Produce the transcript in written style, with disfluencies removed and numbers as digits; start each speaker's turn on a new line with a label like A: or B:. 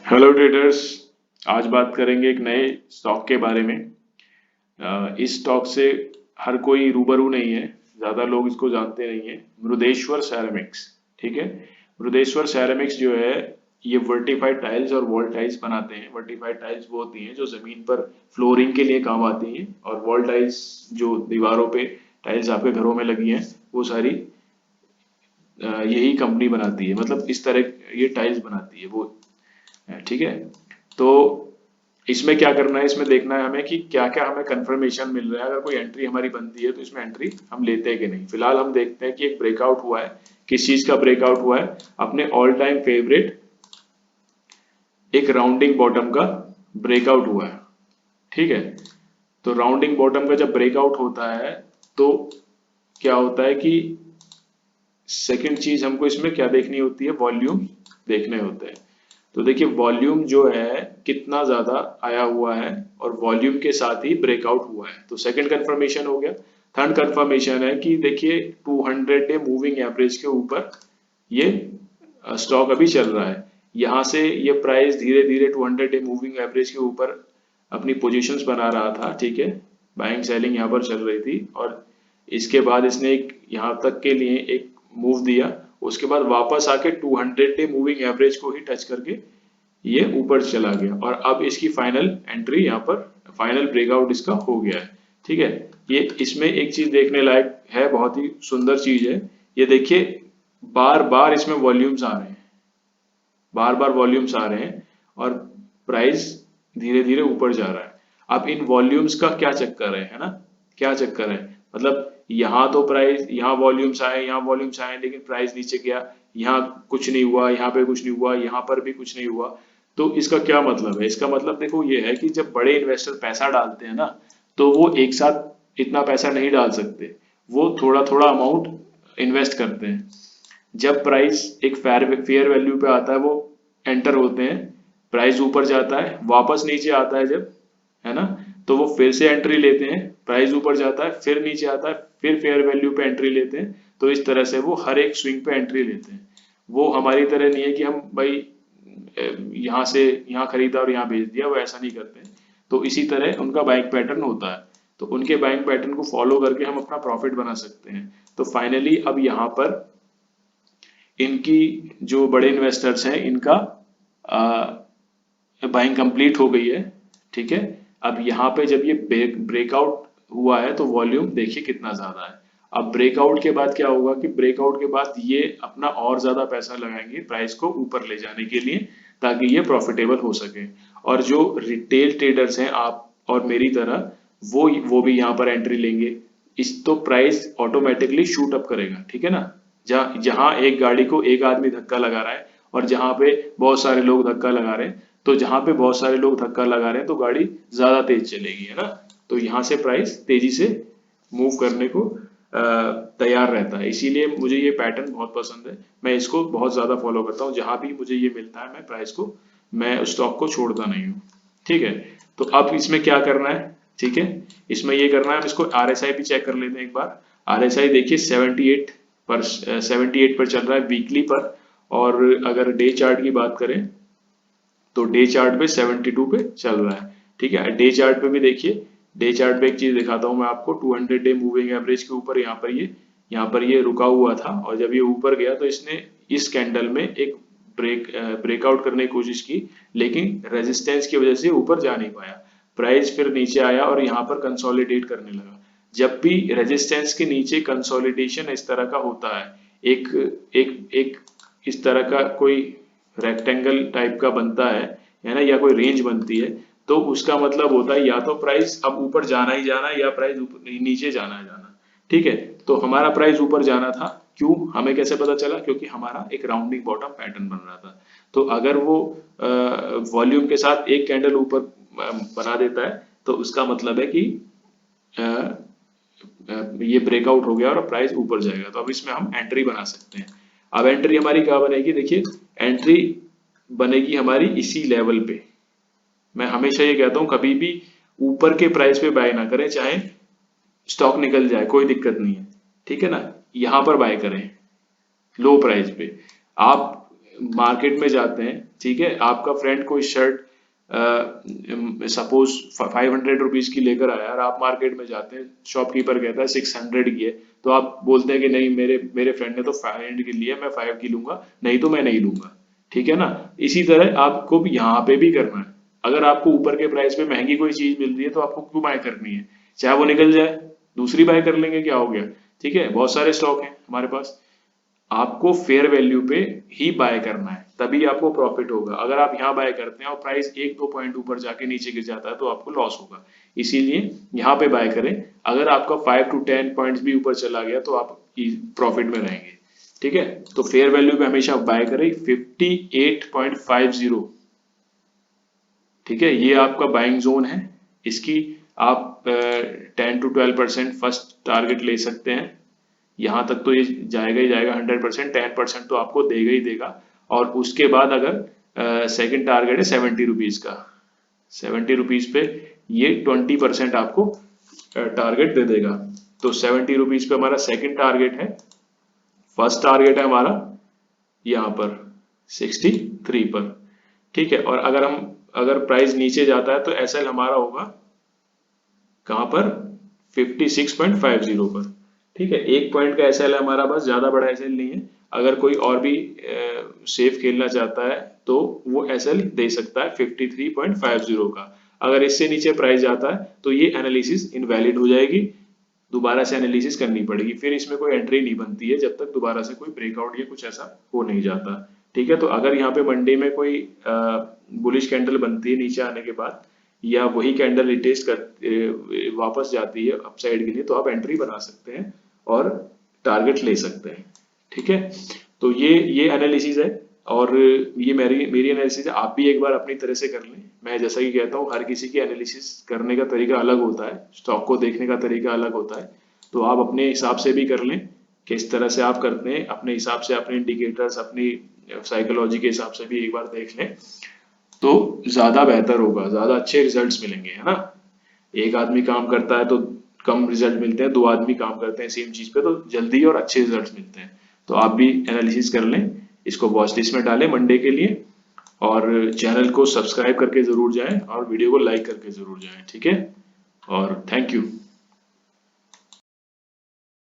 A: Hello traders. आज बात करेंगे एक नए स्टॉक के बारे में। इस स्टॉक से हर कोई रूबरू नहीं है, ज़्यादा लोग इसको जानते नहीं है। मृदेश्वर सैरामिक्स। ठीक है। मृदेश्वर सैरामिक्स जो है, ये वर्टिफाइड टाइल्स और वॉल टाइल्स बनाते हैं। वर्टिफाइड टाइल्स वो होती हैं जो ज़मीन पर फ्लोरिंग के लिए काम आती हैं, और वॉल टाइल्स जो दीवारों पे टाइल्स आपके घरों में लगी हैं, वो सारी यही कंपनी बनाती है। मतलब इस तरह ये टाइल्स बनाती है वो। ठीक है। तो इसमें क्या करना है, इसमें देखना है हमें कि क्या क्या हमें कंफर्मेशन मिल रहा है। अगर कोई एंट्री हमारी बनती है तो इसमें एंट्री हम लेते हैं कि नहीं। फिलहाल हम देखते हैं कि एक ब्रेकआउट हुआ है। किस चीज का ब्रेकआउट हुआ है? अपने ऑल टाइम फेवरेट एक राउंडिंग बॉटम का ब्रेकआउट हुआ है। ठीक है। तो राउंडिंग बॉटम का जब ब्रेकआउट होता है तो क्या होता है कि सेकंड चीज हमको इसमें क्या देखनी होती है, वॉल्यूम देखने होते हैं। तो देखिए वॉल्यूम जो है कितना ज्यादा आया हुआ है, और वॉल्यूम के साथ ही ब्रेकआउट हुआ है, तो सेकंड कंफर्मेशन हो गया। थर्ड कंफर्मेशन है कि देखिए 200 डे मूविंग एवरेज के ऊपर ये स्टॉक अभी चल रहा है। यहाँ से ये प्राइस धीरे धीरे 200 डे मूविंग एवरेज के ऊपर अपनी पोजीशंस बना रहा था। ठीक है। बाइंग सेलिंग यहाँ पर चल रही थी, और इसके बाद इसने एक यहाँ तक के लिए एक मूव दिया। उसके बाद वापस आके 200 डे मूविंग एवरेज को ही टच करके ये ऊपर चला गया, और अब इसकी फाइनल एंट्री यहाँ पर, फाइनल ब्रेकआउट इसका हो गया है। ठीक है। ये इसमें एक चीज देखने लायक है, बहुत ही सुंदर चीज है। ये देखिए बार बार इसमें वॉल्यूम्स आ रहे हैं, बार बार वॉल्यूम्स आ रहे हैं, और प्राइस धीरे धीरे ऊपर जा रहा है। अब इन वॉल्यूम्स का क्या चक्कर है ना? क्या चक्कर है? मतलब यहाँ तो प्राइस, यहाँ वॉल्यूम्स आए, यहाँ वॉल्यूम्स आए, लेकिन प्राइस नीचे गया। यहाँ कुछ नहीं हुआ, यहाँ पे कुछ नहीं हुआ, यहाँ पर भी कुछ नहीं हुआ। तो इसका क्या मतलब है? इसका मतलब देखो ये है कि जब बड़े इन्वेस्टर पैसा डालते हैं ना, तो वो एक साथ इतना पैसा नहीं डाल सकते। वो थोड़ा थोड़ा अमाउंट इन्वेस्ट करते हैं। जब प्राइस एक फेयर वैल्यू पे आता है, वो एंटर होते हैं, प्राइस ऊपर जाता है, वापस नीचे आता है जब, है ना, तो वो फिर से एंट्री लेते हैं, प्राइस ऊपर जाता है, फिर नीचे आता है, फिर फेयर वैल्यू पे एंट्री लेते हैं। तो इस तरह से वो हर एक स्विंग पे एंट्री लेते हैं। वो हमारी तरह नहीं है कि हम भाई यहाँ से यहाँ खरीदा और यहाँ बेच दिया, वो ऐसा नहीं करते हैं। तो इसी तरह उनका बाइंग पैटर्न होता है। तो उनके बाइंग पैटर्न को फॉलो करके हम अपना प्रॉफिट बना सकते हैं। तो फाइनली अब यहाँ पर इनकी जो बड़े इन्वेस्टर्स हैं, इनका बाइंग कंप्लीट हो गई है। ठीक है। अब यहाँ पे जब ये ब्रेकआउट हुआ है तो वॉल्यूम देखिए कितना ज्यादा है। अब ब्रेकआउट के बाद क्या होगा कि ब्रेकआउट के बाद ये अपना और ज्यादा पैसा लगाएंगे प्राइस को ऊपर ले जाने के लिए, ताकि ये प्रॉफिटेबल हो सके। और जो रिटेल ट्रेडर्स हैं, आप और मेरी तरह, वो भी यहाँ पर एंट्री लेंगे। इस तो प्राइस ऑटोमेटिकली शूट अप करेगा। ठीक है ना? जहाँ जहाँ एक गाड़ी को एक आदमी धक्का लगा रहा है, और जहाँ पे बहुत सारे लोग धक्का लगा रहे हैं, तो जहाँ पे बहुत सारे लोग धक्का लगा रहे हैं तो गाड़ी ज्यादा तेज चलेगी, है ना? तो यहाँ से प्राइस तेजी से मूव करने को तैयार रहता है। इसीलिए मुझे ये पैटर्न बहुत पसंद है। मैं इसको बहुत ज्यादा फॉलो करता हूँ। जहां भी मुझे ये मिलता है, मैं प्राइस को, मैं उस स्टॉक को छोड़ता नहीं हूँ। ठीक है। तो अब इसमें क्या करना है? ठीक है। इसमें ये करना है, हम इसको आरएसआई भी चेक कर लेते हैं एक बार। आरएसआई देखिए 78 पर चल रहा है वीकली पर। और अगर डे चार्ट की बात करें तो डे चार्ट पे 72 पे चल रहा है। ठीक है। डे चार्ट पे भी देखिए, डे चार्ट पे एक चीज दिखाता हूं मैं आपको। 200 डे मूविंग एवरेज के ऊपर यहाँ पर ये रुका हुआ था, और जब ये ऊपर गया तो इसने इस कैंडल में एक ब्रेकआउट करने की कोशिश की, लेकिन रेजिस्टेंस की वजह से ऊपर जा नहीं पाया। प्राइस फिर नीचे आया और यहाँ पर कंसोलिडेट करने लगा। जब भी रेजिस्टेंस के नीचे कंसोलिडेशन इस तरह का होता है, एक एक एक इस तरह का कोई रेक्टेंगल टाइप का बनता है ना, या कोई रेंज बनती है, तो उसका मतलब होता है या तो प्राइस अब ऊपर जाना ही जाना है, या प्राइस नीचे जाना है जाना। ठीक है। तो हमारा प्राइस ऊपर जाना था। क्यों? हमें कैसे पता चला? क्योंकि हमारा एक राउंडिंग बॉटम पैटर्न बन रहा था। तो अगर वो वॉल्यूम के साथ एक कैंडल ऊपर बना देता है, तो उसका मतलब है कि ये ब्रेकआउट हो गया और प्राइस ऊपर जाएगा। तो अब इसमें हम एंट्री बना सकते हैं। अब एंट्री हमारी क्या बनेगी? देखिए एंट्री बनेगी हमारी इसी लेवल पे। मैं हमेशा ये कहता हूँ, कभी भी ऊपर के प्राइस पे बाय ना करें, चाहे स्टॉक निकल जाए कोई दिक्कत नहीं है। ठीक है ना? यहाँ पर बाय करें लो प्राइस पे। आप मार्केट में जाते हैं, ठीक है, आपका फ्रेंड कोई शर्ट सपोज 500 रुपीज की लेकर आया और आप मार्केट में जाते हैं, शॉपकीपर कहता है 600 की है, तो आप बोलते हैं कि नहीं, मेरे मेरे फ्रेंड ने तो 500 की ली है, मैं 5 की लूंगा, नहीं तो मैं नहीं लूंगा, ठीक है ना। इसी तरह आपको भी यहाँ पे भी करना है। अगर आपको ऊपर के प्राइस पे महंगी कोई चीज मिल रही है तो आपको क्यों बाय करनी है, चाहे वो निकल जाए, दूसरी बाय कर लेंगे, क्या हो गया, ठीक है, बहुत सारे स्टॉक हैं हमारे पास। आपको फेयर वैल्यू पे ही बाय करना है, तभी आपको प्रॉफिट होगा। अगर आप यहाँ बाय करते हैं और प्राइस 1-2 पॉइंट ऊपर जाके नीचे गिर जाता है तो आपको लॉस होगा, इसीलिए यहाँ पे बाय करें। अगर आपका 5 to 10 पॉइंट्स भी ऊपर चला गया तो आप प्रॉफिट में रहेंगे, ठीक है। तो फेयर वैल्यू पे हमेशा बाय करें 58.50, ठीक है, ये आपका बाइंग जोन है। इसकी आप 10 to 12% फर्स्ट टारगेट ले सकते हैं, यहाँ तक तो ये जाएगा ही जाएगा 100%, 10% तो आपको देगा ही देगा। और उसके बाद अगर सेकंड टारगेट है 70 रुपीज का, 70 रुपीज पे ये 20% आपको टारगेट दे देगा। तो 70 रुपीज पे हमारा सेकंड टारगेट है, फर्स्ट टारगेट है हमारा यहाँ पर 63 पर, ठीक है। और अगर प्राइस नीचे जाता है तो एसएल हमारा होगा कहाँ पर, 56.50 पर, ठीक है। 1 पॉइंट का एसएल है हमारा, बस, ज्यादा बड़ा एसएल नहीं है। अगर कोई और भी सेफ खेलना चाहता है तो वो एसएल दे सकता है 53.50 का। अगर इससे नीचे प्राइस जाता है तो ये एनालिसिस इनवैलिड हो जाएगी, दोबारा से एनालिसिस करनी पड़ेगी, फिर इसमें कोई एंट्री नहीं बनती है जब तक दोबारा से कोई ब्रेकआउट या कुछ ऐसा हो नहीं जाता, ठीक है। तो अगर यहाँ पे मंडे में कोई बुलिश कैंडल बनती है नीचे आने के बाद, या वही कैंडल रिटेस्ट कर वापस जाती है अपसाइड के लिए, तो आप एंट्री बना सकते हैं और टारगेट ले सकते हैं, ठीक है। तो ये एनालिसिस है, और ये मेरी मेरी एनालिसिस है, आप भी एक बार अपनी तरह से कर लें। मैं जैसा कि कहता हूँ, हर किसी की एनालिसिस करने का तरीका अलग होता है, स्टॉक को देखने का तरीका अलग होता है, तो आप अपने हिसाब से भी कर लें, किस तरह से आप करते हैं, अपने हिसाब से अपने इंडिकेटर्स, अपनी साइकोलॉजी के हिसाब से भी एक बार देख लें, तो ज्यादा बेहतर होगा, ज्यादा अच्छे रिजल्ट्स मिलेंगे, है ना। एक आदमी काम करता है तो कम रिजल्ट मिलते हैं, 2 आदमी काम करते हैं सेम चीज पे तो जल्दी और अच्छे रिजल्ट्स मिलते हैं। तो आप भी एनालिसिस कर लें, इसको वॉच लिस्ट में डालें मंडे के लिए, और चैनल को सब्सक्राइब करके जरूर जाएं और वीडियो को लाइक करके जरूर जाएं, ठीक है। और थैंक यू।